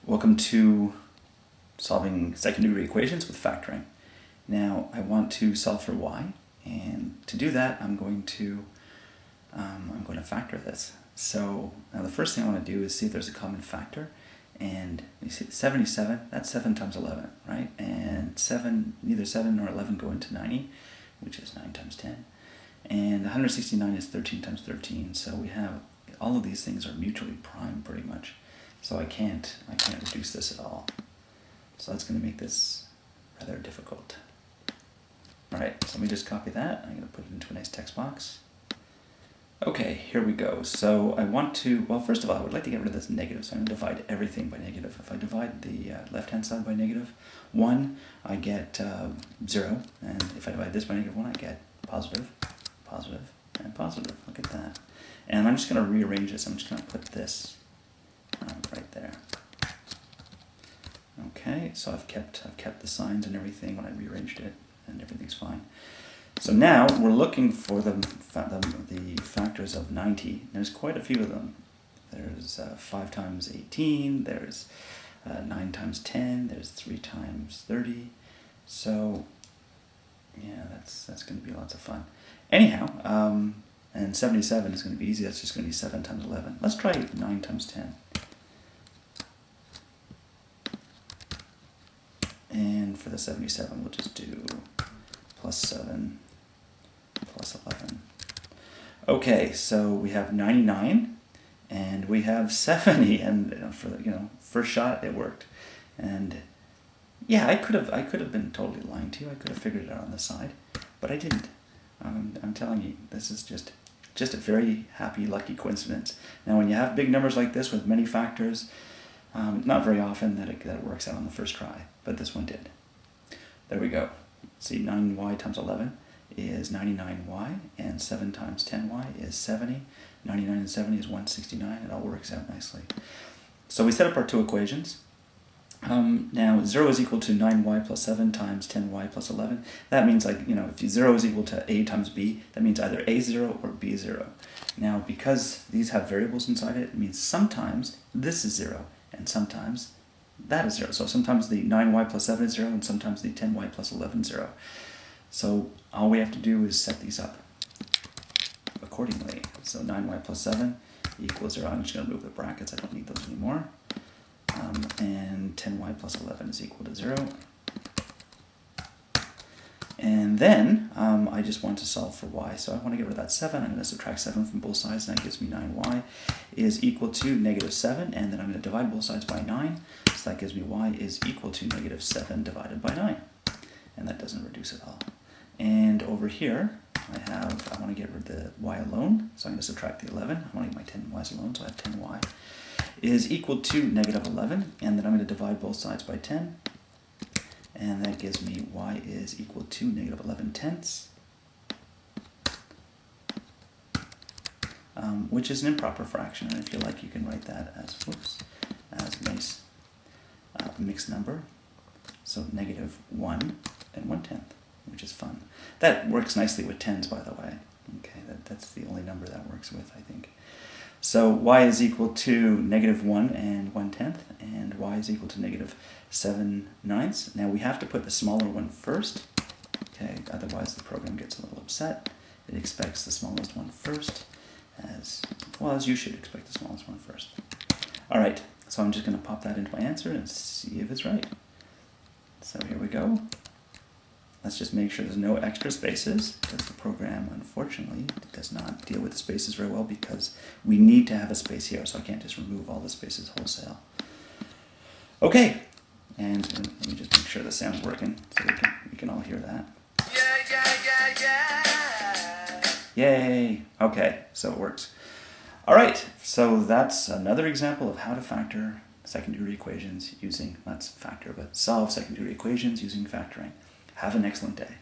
Welcome to solving second-degree equations with factoring. Now I want to solve for y, and to do that I'm going to factor this. So now the first thing I want to do is see if there's a common factor, and you see 77, that's 7 times 11, right? And neither 7 nor 11 go into 90, which is 9 times 10. And 169 is 13 times 13, so we have all of these things are mutually prime pretty much. So I can't reduce this at all. So that's going to make this rather difficult. Alright, so let me just copy that. I'm going to put it into a nice text box. Okay, here we go. So I want to, well, first of all, I would like to get rid of this negative, so I'm going to divide everything by negative. If I divide the left-hand side by negative 1, I get 0, and if I divide this by negative 1, I get positive, positive, and positive. Look at that. And I'm just going to rearrange this. I'm just going to put this right there. Okay, so I've kept the signs and everything when I rearranged it, and everything's fine. So now we're looking for the factors of 90. There's quite a few of them. There's 5 times 18, there's 9 times 10, there's 3 times 30. So yeah, that's going to be lots of fun. Anyhow, and 77 is going to be easy. That's just going to be 7 times 11. Let's try 9 times 10. And for the 77, we'll just do plus 7 plus 11. Okay, so we have 99 and we have 70, and for the first shot it worked. And yeah, I could have been totally lying to you. I could have figured it out on the side, but I didn't. I'm telling you, this is just a very happy, lucky coincidence. Now, when you have big numbers like this with many factors, not very often that it works out on the first try, but this one did. There we go. See, 9y times 11 is 99y, and 7 times 10y is 70. 99 and 70 is 169. It all works out nicely. So we set up our two equations. Now 0 is equal to 9y plus 7 times 10y plus 11. That means, like, if 0 is equal to a times b, that means either a0 or b0. Now, because these have variables inside it, it means sometimes this is 0 and sometimes that is 0. So sometimes the 9y plus 7 is 0 and sometimes the 10y plus 11 is 0. So all we have to do is set these up accordingly. So 9y plus 7 equals 0. I'm just going to remove the brackets. I don't need those anymore. And 10y plus 11 is equal to 0. And then I just want to solve for y. So I want to get rid of that 7. I'm going to subtract 7 from both sides, and that gives me 9y is equal to negative 7. And then I'm going to divide both sides by 9. So that gives me y is equal to negative 7 divided by 9. And that doesn't reduce at all. And over here, I want to get rid of the y alone. So I'm going to subtract the 11. I want to get my 10y's alone, so I have 10y is equal to negative 11. And then I'm going to divide both sides by 10. And that gives me y is equal to negative 11 tenths, which is an improper fraction. And if you like, you can write that as a nice mixed number. So negative 1 and 1/10, which is fun. That works nicely with tens, by the way. Okay, that's the only number that works with, I think. So y is equal to negative 1 and 1/10, and y is equal to negative 7/9. Now we have to put the smaller one first, okay? Otherwise the program gets a little upset. It expects the smallest one first, as you should expect the smallest one first. All right, so I'm just going to pop that into my answer and see if it's right. So here we go. Let's just make sure there's no extra spaces, because the program, unfortunately, does not deal with the spaces very well, because we need to have a space here, so I can't just remove all the spaces wholesale. Okay, and let me just make sure the sound's working, so we can all hear that. Yay! Okay, so it works. All right, so that's another example of how to factor second-degree equations using, not factor, but solve second-degree equations using factoring. Have an excellent day.